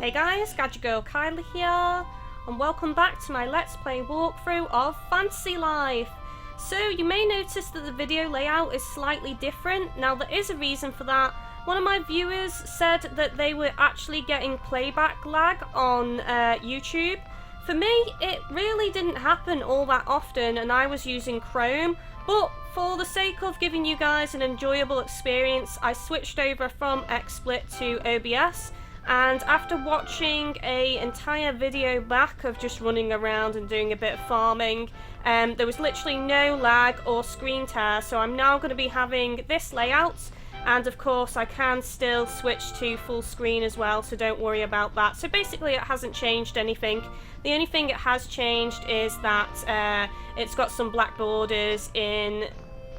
Hey guys, GadgetGirlKylie here, and welcome back to my Let's Play walkthrough of Fantasy Life. So you may notice that the video layout is slightly different. Now there is a reason for that. One of my viewers said that they were actually getting playback lag on YouTube. For me, it really didn't happen all that often and I was using Chrome, but for the sake of giving you guys an enjoyable experience, I switched over from XSplit to OBS. And after watching an entire video back of just running around and doing a bit of farming, there was literally no lag or screen tear, so I'm now going to be having this layout, and of course I can still switch to full screen as well, so don't worry about that. So basically it hasn't changed anything. The only thing it has changed is that it's got some black borders in,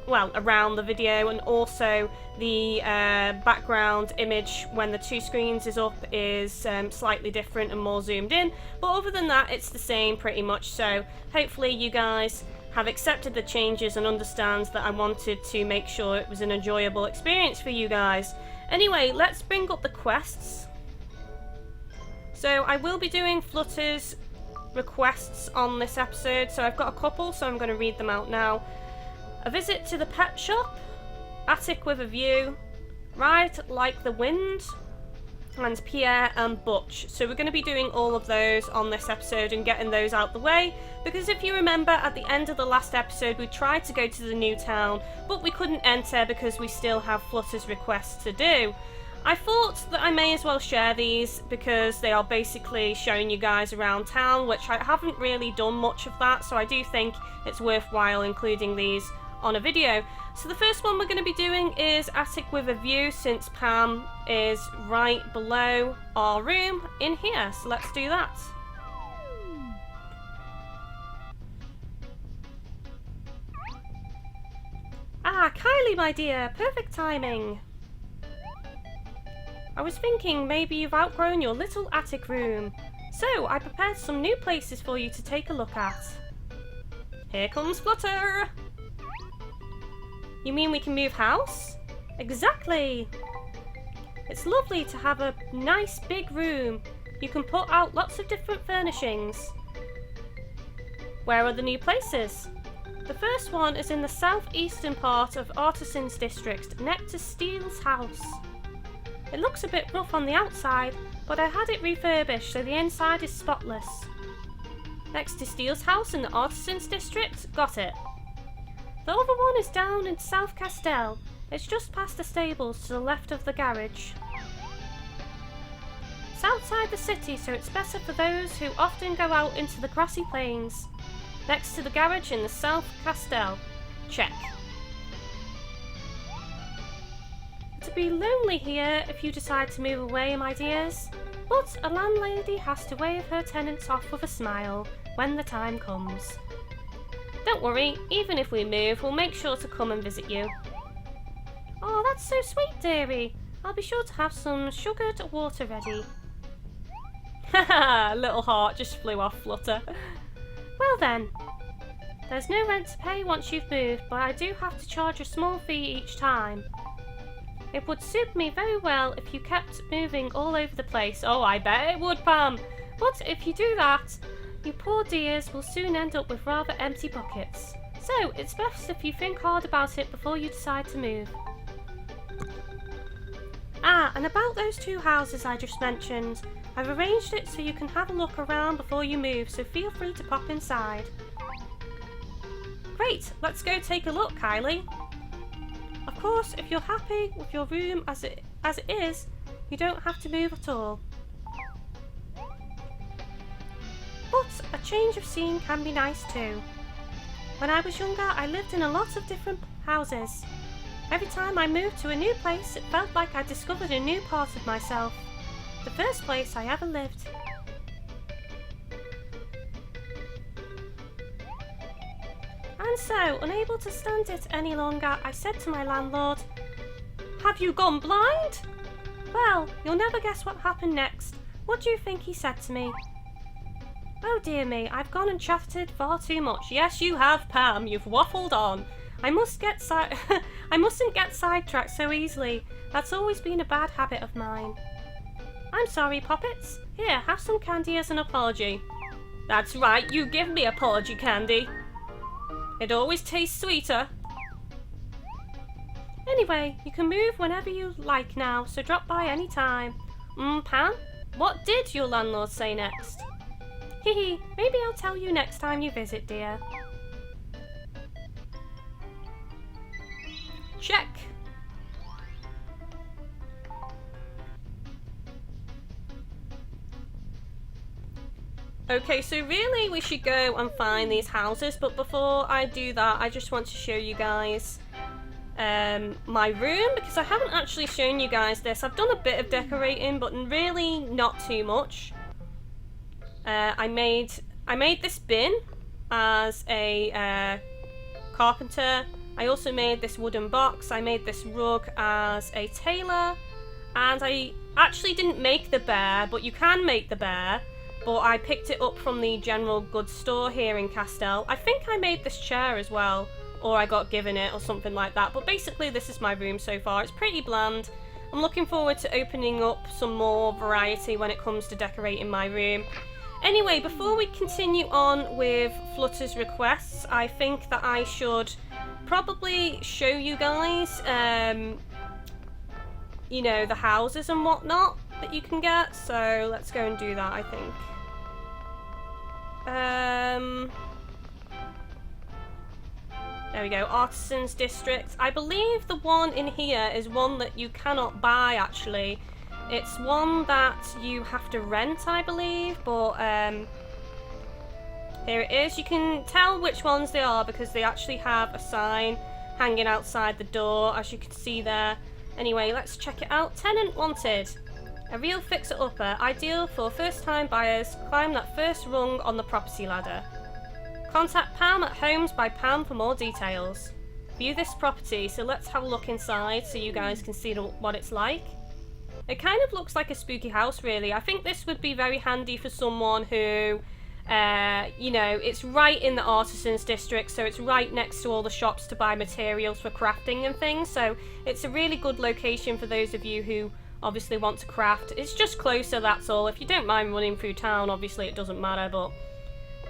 well, around the video, and also the background image when the two screens is up is slightly different and more zoomed in, but other than that it's the same pretty much. So hopefully you guys have accepted the changes and understand that I wanted to make sure it was an enjoyable experience for you guys. Anyway, let's bring up the quests. So I will be doing Flutter's requests on this episode, so I've got a couple, so I'm going to read them out now. A visit to the pet shop, attic with a view, ride like the wind, and Pierre and Butch. So we're going to be doing all of those on this episode and getting those out the way, because if you remember at the end of the last episode we tried to go to the new town but we couldn't enter because we still have Flutter's requests to do. I thought that I may as well share these because they are basically showing you guys around town, which I haven't really done much of that, so I do think it's worthwhile including these on a video. So the first one we're going to be doing is attic with a view, since Pam is right below our room in here, so let's do that. Ah, Kylie my dear, perfect timing. I was thinking maybe you've outgrown your little attic room, so I prepared some new places for you to take a look at. Here comes Flutter! You mean we can move house? Exactly! It's lovely to have a nice big room. You can put out lots of different furnishings. Where are the new places? The first one is in the southeastern part of Artisans District, next to Steele's house. It looks a bit rough on the outside, but I had it refurbished so the inside is spotless. Next to Steele's house in the Artisans District, got it. The other one is down in South Castell. It's just past the stables to the left of the garage. It's outside the city, so it's better for those who often go out into the grassy plains. Next to the garage in the South Castell. Check. It'll be lonely here if you decide to move away, my dears. But a landlady has to wave her tenants off with a smile when the time comes. Don't worry, even if we move, we'll make sure to come and visit you. Oh, that's so sweet, dearie. I'll be sure to have some sugared water ready. Haha, little heart just flew off Flutter. Well then, there's no rent to pay once you've moved, but I do have to charge a small fee each time. It would suit me very well if you kept moving all over the place. Oh, I bet it would, Pam. But if you do that, you poor dears will soon end up with rather empty pockets. So it's best if you think hard about it before you decide to move. Ah, and about those two houses I just mentioned, I've arranged it so you can have a look around before you move, so feel free to pop inside. Great, let's go take a look, Kylie. Of course, if you're happy with your room as it is, you don't have to move at all. But a change of scene can be nice too. When I was younger, I lived in a lot of different houses. Every time I moved to a new place, it felt like I discovered a new part of myself. The first place I ever lived. And so, unable to stand it any longer, I said to my landlord, "Have you gone blind?" Well, you'll never guess what happened next. What do you think he said to me? Oh dear me, I've gone and chatted far too much. Yes, you have, Pam. You've waffled on. I mustn't get sidetracked so easily. That's always been a bad habit of mine. I'm sorry, Poppets. Here, have some candy as an apology. That's right, you give me apology candy. It always tastes sweeter. Anyway, you can move whenever you like now, so drop by any time. Pam? What did your landlord say next? Hehe, maybe I'll tell you next time you visit, dear. Check. Okay, so really we should go and find these houses, but before I do that, I just want to show you guys my room, because I haven't actually shown you guys this. I've done a bit of decorating, but really not too much. I made this bin as a carpenter. I also made this wooden box. I made this rug as a tailor, and I actually didn't make the bear, but you can make the bear. But I picked it up from the general goods store here in Castell. I think I made this chair as well, or I got given it or something like that. But basically this is my room so far. It's pretty bland. I'm looking forward to opening up some more variety when it comes to decorating my room. Anyway, before we continue on with Flutter's requests, I think that I should probably show you guys, you know, the houses and whatnot that you can get. So let's go and do that, I think. There we go, Artisans District. I believe the one in here is one that you cannot buy, actually. It's one that you have to rent, I believe, but here it is. You can tell which ones they are because they actually have a sign hanging outside the door, as you can see there. Anyway, let's check it out. Tenant wanted. A real fixer-upper, ideal for first-time buyers. Climb that first rung on the property ladder. Contact Pam at Homes by Pam for more details. View this property, so let's have a look inside so you guys can see what it's like. It kind of looks like a spooky house, really. I think this would be very handy for someone who, you know, it's right in the Artisans District, so it's right next to all the shops to buy materials for crafting and things. So it's a really good location for those of you who obviously want to craft. It's just closer, that's all. If you don't mind running through town, obviously it doesn't matter, but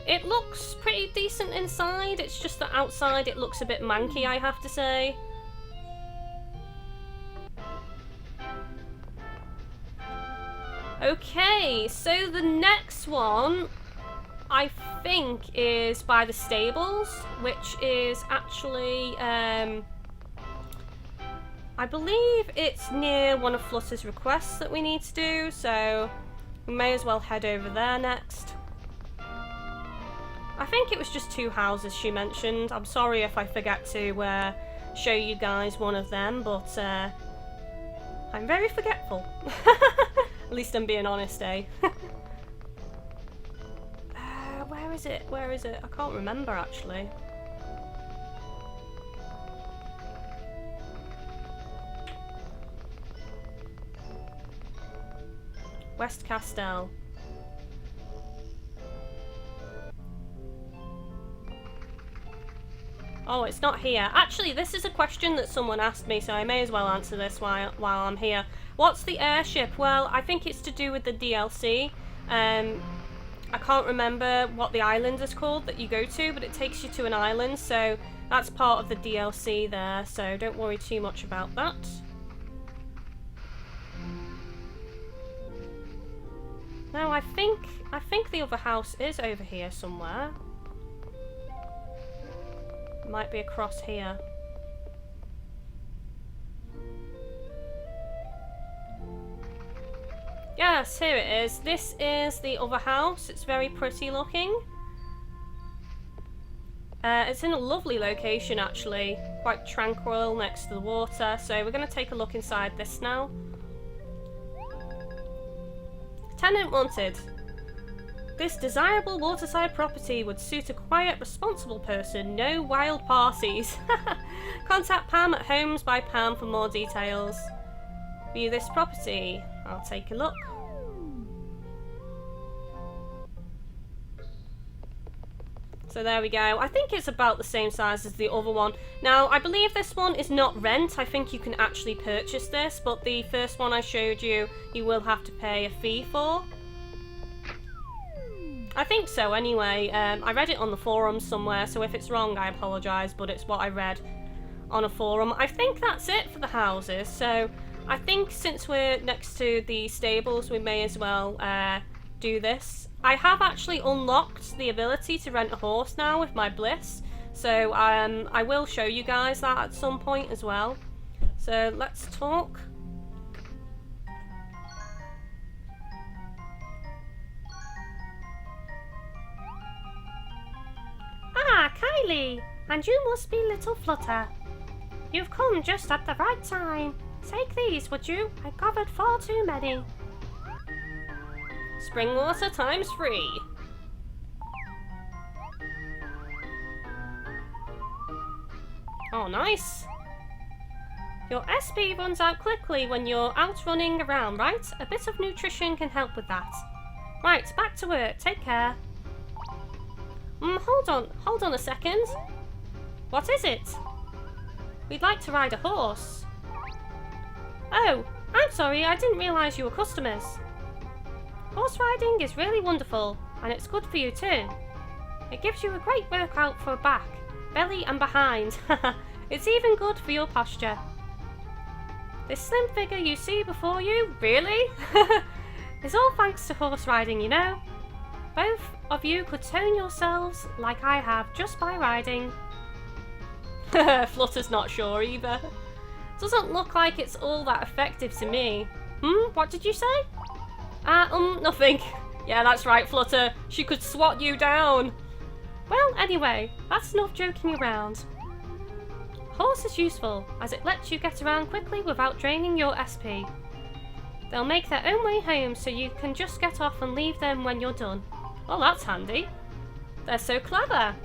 it looks pretty decent inside. It's just that outside it looks a bit manky, I have to say. Okay, so the next one I think is by the stables, which is actually I believe it's near one of Flutter's requests that we need to do, so we may as well head over there next. I think it was just 2 houses she mentioned. I'm sorry if I forget to show you guys one of them, but I'm very forgetful. At least I'm being honest, eh? Where is it? Where is it? I can't remember, actually. West Castell. Oh, it's not here. Actually, this is a question that someone asked me, so I may as well answer this while I'm here. What's the airship? Well, I think it's to do with the DLC. I can't remember what the island is called that you go to, but it takes you to an island, so that's part of the DLC there, so don't worry too much about that. No, I think the other house is over here somewhere. Might be across here. Yes, here it is. This is the other house. It's very pretty looking. It's in a lovely location, actually. Quite tranquil next to the water. So we're going to take a look inside this now. Tenant wanted. This desirable waterside property would suit a quiet, responsible person. No wild parties. Contact Pam at Homes by Pam for more details. View this property. I'll take a look. So there we go. I think it's about the same size as the other one. Now, I believe this one is not rent. I think you can actually purchase this, but the first one I showed you, you will have to pay a fee for. I think so anyway. I read it on the forums somewhere, so if it's wrong, I apologise, but it's what I read on a forum. I think that's it for the houses, so I think since we're next to the stables, we may as well do this. I have actually unlocked the ability to rent a horse now with my bliss, so I will show you guys that at some point as well. So let's talk. Ah, Kylie! And you must be little Flutter. You've come just at the right time. Take these, would you? I covered far too many. Spring water times 3. Oh, nice. Your SP runs out quickly when you're out running around, right? A bit of nutrition can help with that. Right, back to work. Take care. Hold on a second. What is it? We'd like to ride a horse. Oh, I'm sorry, I didn't realise you were customers. Horse riding is really wonderful, and it's good for you too. It gives you a great workout for back, belly and behind. It's even good for your posture. This slim figure you see before you, really? It's all thanks to horse riding, you know. Both of you could tone yourselves like I have just by riding. Flutter's not sure either. Doesn't look like it's all that effective to me. What did you say? Nothing. Yeah, that's right, Flutter. She could swat you down. Well, anyway, that's enough joking around. Horse is useful, as it lets you get around quickly without draining your SP. They'll make their own way home, so you can just get off and leave them when you're done. Well, that's handy. They're so clever.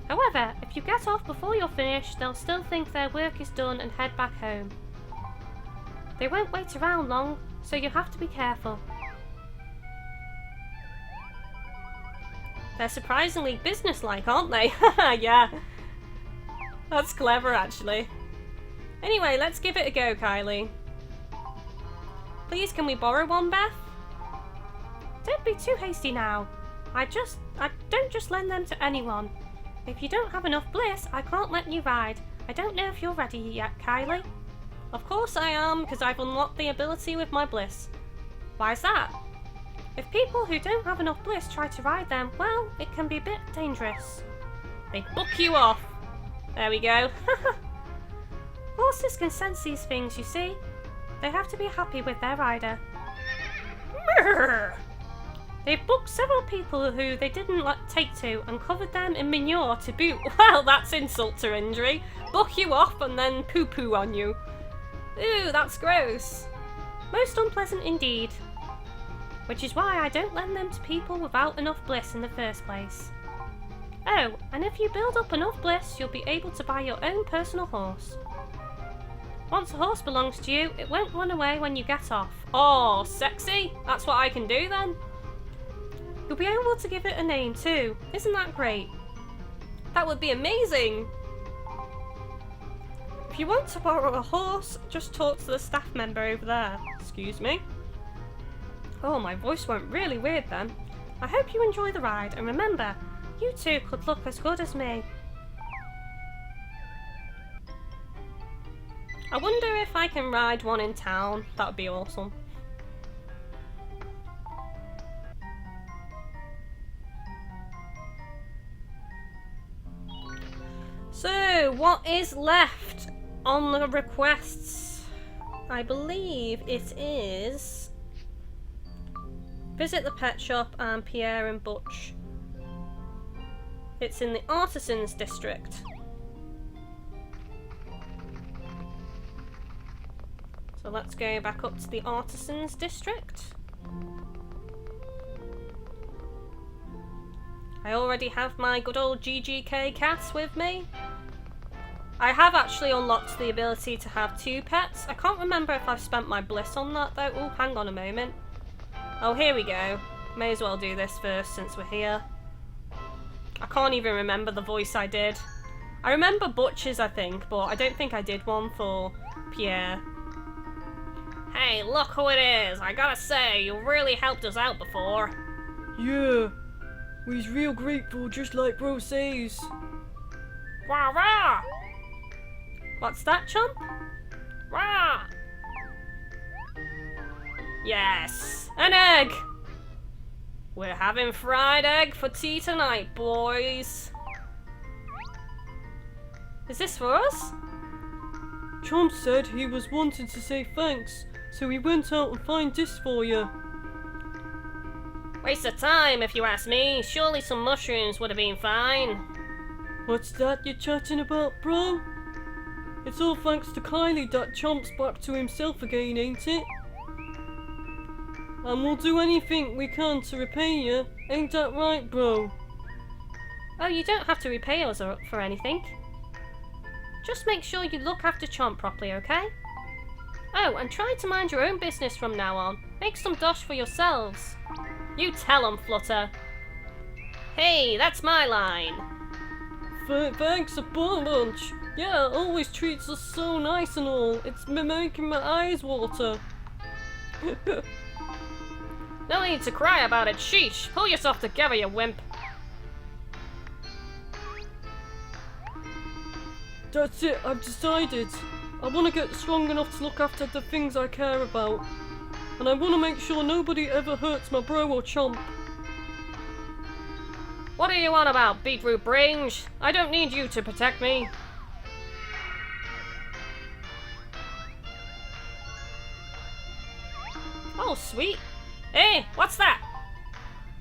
However, if you get off before you're finished, they'll still think their work is done and head back home. They won't wait around long, so you have to be careful. They're surprisingly businesslike, aren't they? Yeah. That's clever, actually. Anyway, let's give it a go, Kylie. Please, can we borrow one, Beth? Don't be too hasty now. I don't just lend them to anyone. If you don't have enough bliss, I can't let you ride. I don't know if you're ready yet, Kylie. Of course I am, because I've unlocked the ability with my bliss. Why's that? If people who don't have enough bliss try to ride them, well, it can be a bit dangerous. They book you off. There we go. Horses can sense these things, you see. They have to be happy with their rider. They've booked several people who they didn't take to and covered them in manure to boot. Well, that's insult to injury. Book you off and then poo-poo on you. Ooh, that's gross. Most unpleasant indeed. Which is why I don't lend them to people without enough bliss in the first place. Oh, and if you build up enough bliss, you'll be able to buy your own personal horse. Once a horse belongs to you, it won't run away when you get off. Oh, sexy. That's what I can do then. You'll be able to give it a name too. Isn't that great? That would be amazing. If you want to borrow a horse, just talk to the staff member over there. Excuse me. Oh, my voice went really weird then. I hope you enjoy the ride, and remember, you two could look as good as me. I wonder if I can ride one in town. That would be awesome. So, what is left on the requests? I believe it is visit the pet shop and Pierre and Butch. It's in the Artisans District. So let's go back up to the Artisans District. I already have my good old GGK cats with me. I have actually unlocked the ability to have 2 pets. I can't remember if I've spent my bliss on that though. Oh, hang on a moment. Oh, here we go. May as well do this first since we're here. I can't even remember the voice I did. I remember Butch's, I think, but I don't think I did one for Pierre. Hey, look who it is. I gotta say, you really helped us out before. Yeah, we's real grateful, just like bro says. Rah rah! What's that, chump? Rah! Yes, an egg! We're having fried egg for tea tonight, boys. Is this for us? Chomp said he was wanting to say thanks, so he went out and find this for you. Waste of time, if you ask me. Surely some mushrooms would have been fine. What's that you're chatting about, bro? It's all thanks to Kylie that Chomp's back to himself again, ain't it? And we'll do anything we can to repay you, ain't that right, bro? Oh, you don't have to repay us for anything. Just make sure you look after Chomp properly, okay? Oh, and try to mind your own business from now on. Make some dosh for yourselves. You tell 'em, Flutter. Hey, that's my line. Thanks a bunch. Yeah, always treats us so nice and all. It's making my eyes water. No need to cry about it, sheesh. Pull yourself together, you wimp. That's it, I've decided. I want to get strong enough to look after the things I care about. And I want to make sure nobody ever hurts my bro or Chomp. What are you on about, beetroot brains? I don't need you to protect me. Oh, sweet. Hey, what's that?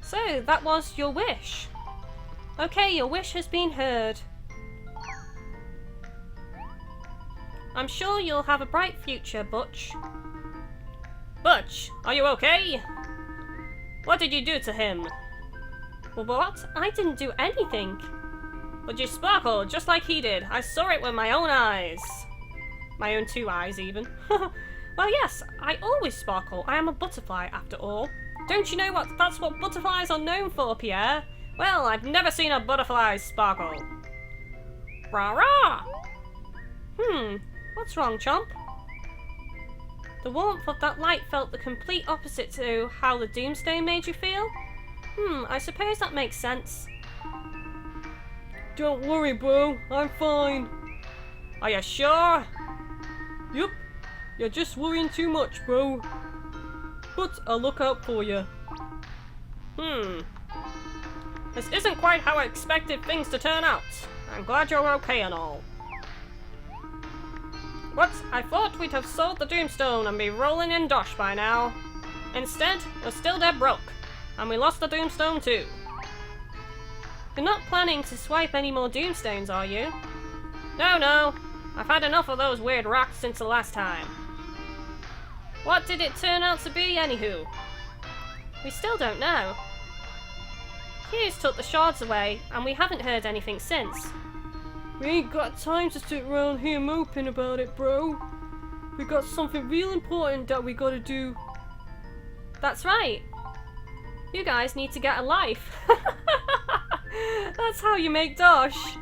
So, that was your wish. Okay, your wish has been heard. I'm sure you'll have a bright future, Butch. Butch, are you okay? What did you do to him? Well, what? I didn't do anything. But you sparkled just like he did. I saw it with my own eyes. My own 2 eyes, even. Well, yes, I always sparkle. I am a butterfly, after all. Don't you know that's what butterflies are known for, Pierre? Well, I've never seen a butterfly sparkle. Rah-rah! What's wrong, Chomp? The warmth of that light felt the complete opposite to how the Doomstone made you feel. I suppose that makes sense. Don't worry, bro. I'm fine. Are you sure? Yup. You're just worrying too much, bro. But I'll look out for you. This isn't quite how I expected things to turn out. I'm glad you're okay and all. What? I thought we'd have sold the Doomstone and be rolling in dosh by now. Instead, we're still dead broke. And we lost the Doomstone too. You're not planning to swipe any more Doomstones, are you? No. I've had enough of those weird rocks since the last time. What did it turn out to be, anywho? We still don't know. Hughes took the shards away, and we haven't heard anything since. We ain't got time to sit around here moping about it, bro. We got something real important that we gotta do. That's right. You guys need to get a life. That's how you make dosh.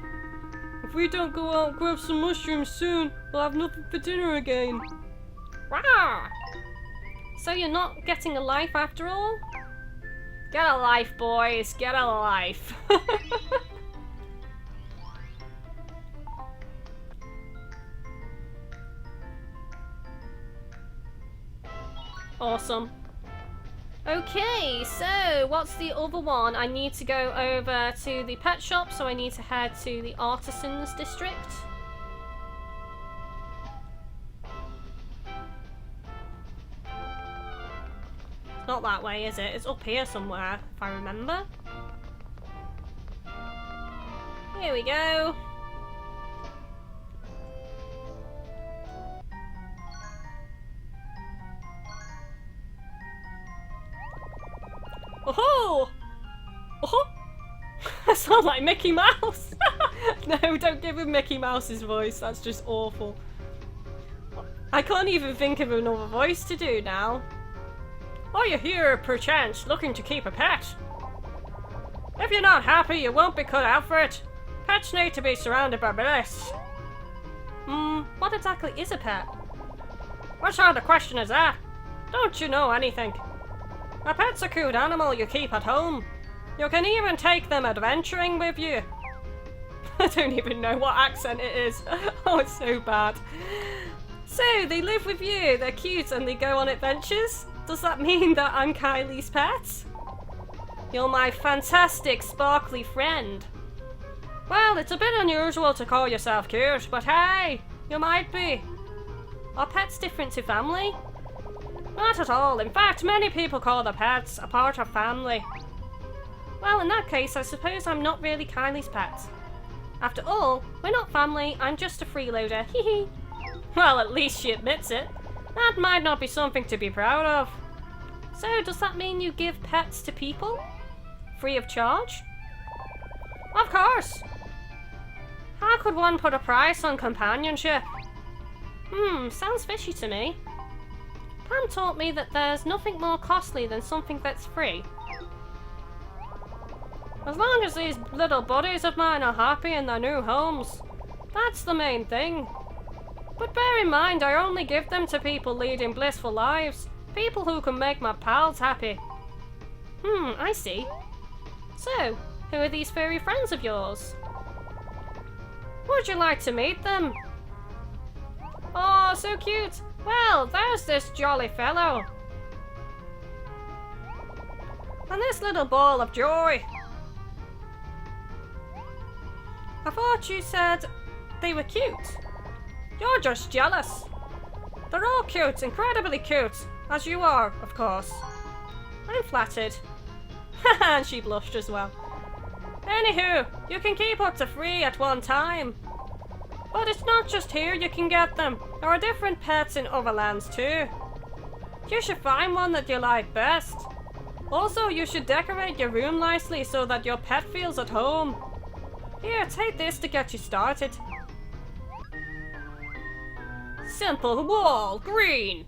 If we don't go out and grab some mushrooms soon, we'll have nothing for dinner again. Rah! So you're not getting a life after all? Get a life, boys. Get a life. Awesome. Okay, so what's the other one? I need to go over to the pet shop, so I need to head to the Artisans District. It's not that way, is it? It's up here somewhere, if I remember. Here we go. Oh-ho! Oh-ho! I sound like Mickey Mouse! No, don't give him Mickey Mouse's voice, that's just awful. I can't even think of another voice to do now. Are you here, perchance, looking to keep a pet? If you're not happy, you won't be cut out for it. Pets need to be surrounded by bliss. What exactly is a pet? What sort of question is that? Don't you know anything? A pet's a cute animal you keep at home. You can even take them adventuring with you. I don't even know what accent it is. Oh, it's so bad. So, they live with you, they're cute, and they go on adventures? Does that mean that I'm Kylie's pet? You're my fantastic, sparkly friend. Well, it's a bit unusual to call yourself cute, but hey, you might be. Are pets different to family? Not at all. In fact, many people call their pets a part of family. Well, in that case, I suppose I'm not really Kylie's pet. After all, we're not family, I'm just a freeloader, hee. Well, at least she admits it. That might not be something to be proud of. So, does that mean you give pets to people? Free of charge? Of course. How could one put a price on companionship? Sounds fishy to me. Pam taught me that there's nothing more costly than something that's free. As long as these little buddies of mine are happy in their new homes, that's the main thing. But bear in mind, I only give them to people leading blissful lives, people who can make my pals happy. I see. So, who are these furry friends of yours? Would you like to meet them? Oh, so cute. Well, there's this jolly fellow. And this little ball of joy. I thought you said they were cute. You're just jealous. They're all cute, incredibly cute, as you are, of course. I'm flattered. And she blushed as well. Anywho, you can keep up to 3 at one time. But it's not just here you can get them. There are different pets in other lands too. You should find one that you like best. Also, you should decorate your room nicely so that your pet feels at home. Here, take this to get you started. Simple wall, green.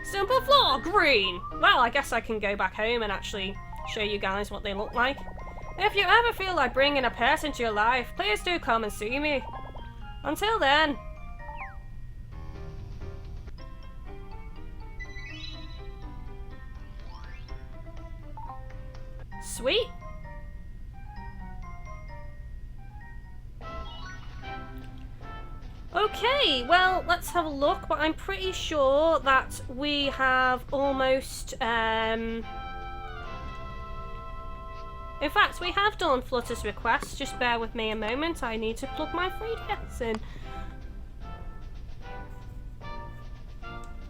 Simple floor, green. Well, I guess I can go back home and actually show you guys what they look like. If you ever feel like bringing a pet into your life, please do come and see me. Until then. Sweet. Okay, well, let's have a look, but I'm pretty sure that we have almost, in fact, we have done Flutter's request. Just bear with me a moment. I need to plug my 3DS in.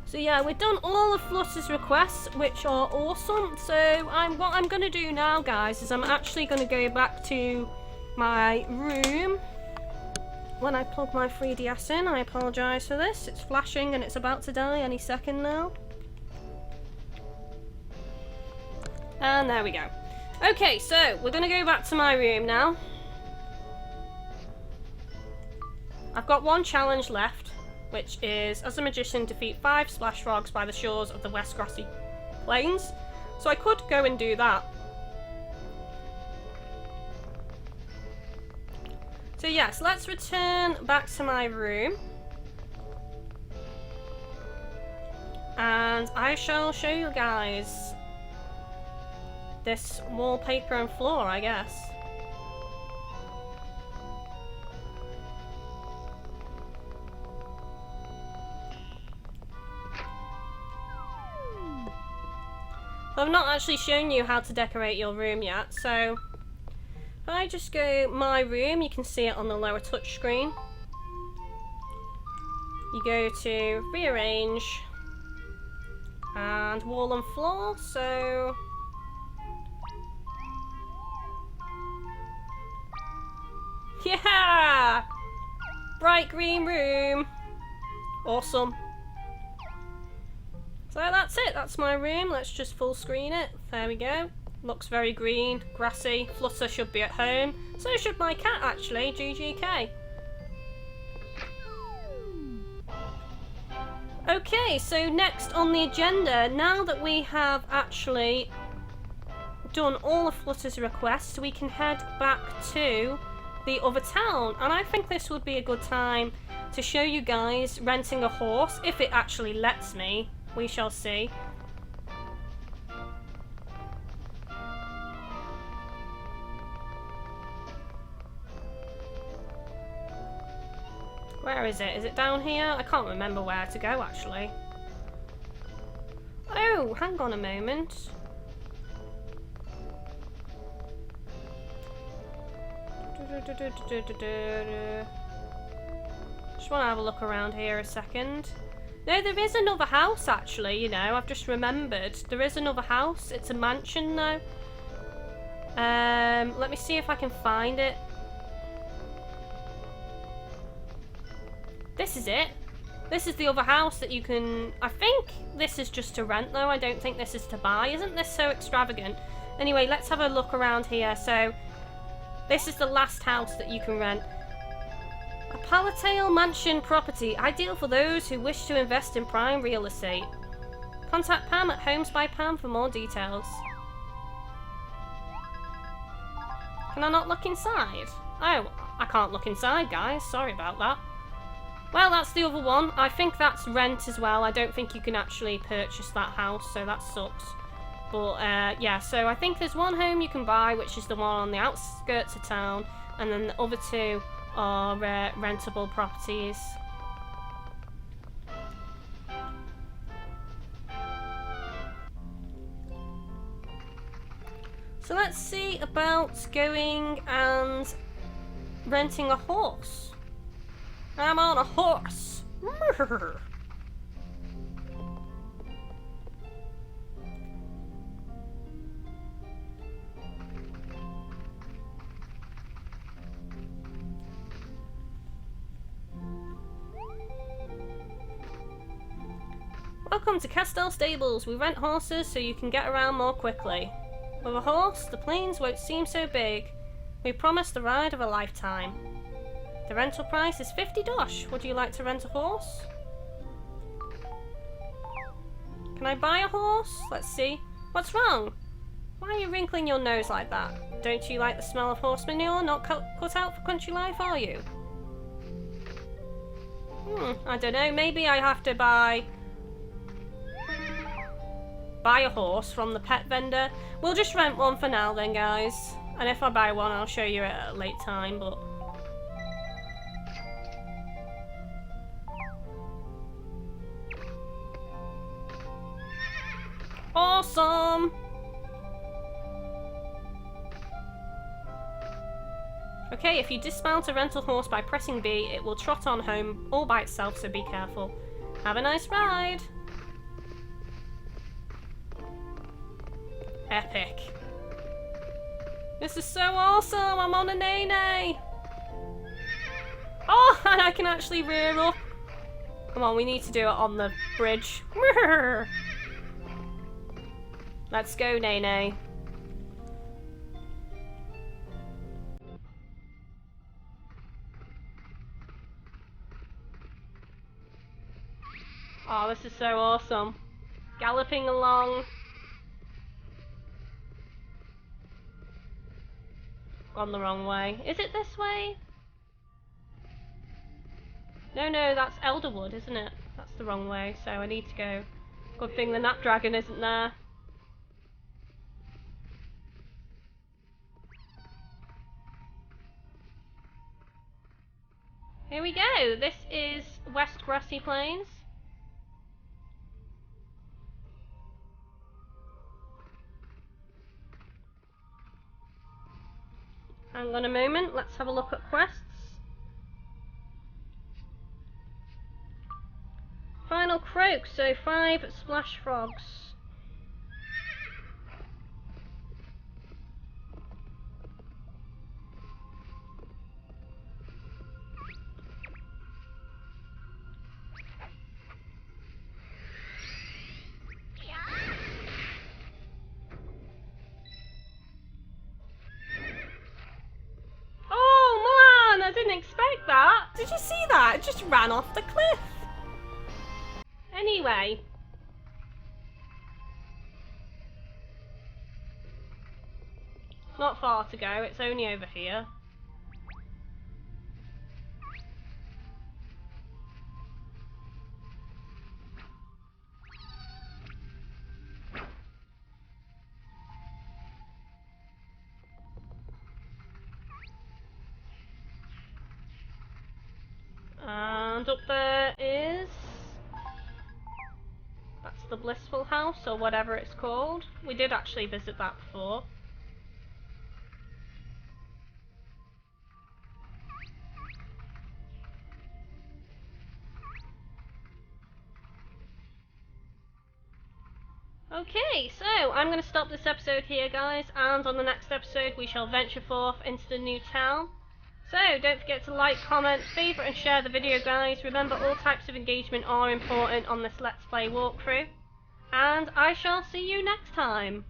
So yeah, we've done all of Flutter's requests, which are awesome. So what I'm going to do now, guys, is I'm actually going to go back to my room. When I plug my 3DS in, I apologise for this. It's flashing and it's about to die any second now. And there we go. Okay, so we're going to go back to my room now. I've got one challenge left, which is, as a magician, defeat 5 splash frogs by the shores of the West Grassy Plains. So I could go and do that. So yes, let's return back to my room. And I shall show you guys this wallpaper and floor, I guess. I've not actually shown you how to decorate your room yet, so if I just go my room, you can see it on the lower touch screen. You go to rearrange and wall and floor, so yeah! Bright green room. Awesome. So that's it, that's my room. Let's just full screen it. There we go. Looks very green, grassy. Flutter should be at home. So should my cat, actually, GGK. Okay, so next on the agenda, now that we have actually done all of Flutter's requests, we can head back to the other town. And I think this would be a good time to show you guys renting a horse, if it actually lets me. We shall see. Where is it? Is it down here? I can't remember where to go, actually. Oh, hang on a moment. Just want to have a look around here a second. No, there is another house, actually, you know. I've just remembered. There is another house. It's a mansion, though. Let me see if I can find it. This is it. This is the other house that you can... I think this is just to rent, though. I don't think this is to buy. Isn't this so extravagant? Anyway, let's have a look around here. So, this is the last house that you can rent. A Palatale Mansion property, ideal for those who wish to invest in prime real estate. Contact Pam at Homes by Pam for more details. Can I not look inside? Oh, I can't look inside, guys. Sorry about that. Well, that's the other one. I think that's rent as well. I don't think you can actually purchase that house, so that sucks. But, yeah, so I think there's one home you can buy, which is the one on the outskirts of town, and then the other two are rentable properties. So let's see about going and renting a horse. I'm on a horse. Welcome to Castell Stables. We rent horses so you can get around more quickly. With a horse, the plains won't seem so big. We promise the ride of a lifetime. The rental price is 50 dosh. Would you like to rent a horse? Can I buy a horse? Let's see. What's wrong? Why are you wrinkling your nose like that? Don't you like the smell of horse manure? Not cut out for country life, are you? I don't know. Maybe I have to buy a horse from the pet vendor. We'll just rent one for now then, guys. And if I buy one, I'll show you it at a late time, but... Awesome! Okay, if you dismount a rental horse by pressing B, it will trot on home all by itself, so be careful. Have a nice ride! Epic. This is so awesome! I'm on a nene! Oh, and I can actually rear up! Come on, we need to do it on the bridge. Let's go, Nene. Oh, this is so awesome. Galloping along. Gone the wrong way. Is it this way? No, that's Elderwood, isn't it? That's the wrong way, so I need to go. Good thing the Knapdragon isn't there. Here we go. This is West Grassy Plains. Hang on a moment, let's have a look at quests. Final croak, so 5 splash frogs. Did you see that? It just ran off the cliff. Anyway. not far to go, it's only over here. And up there is... that's the Blissful House, or whatever it's called. We did actually visit that before. Okay, so I'm going to stop this episode here, guys, and on the next episode we shall venture forth into the new town. So, don't forget to like, comment, favourite and share the video, guys. Remember, all types of engagement are important on this Let's Play walkthrough. And I shall see you next time.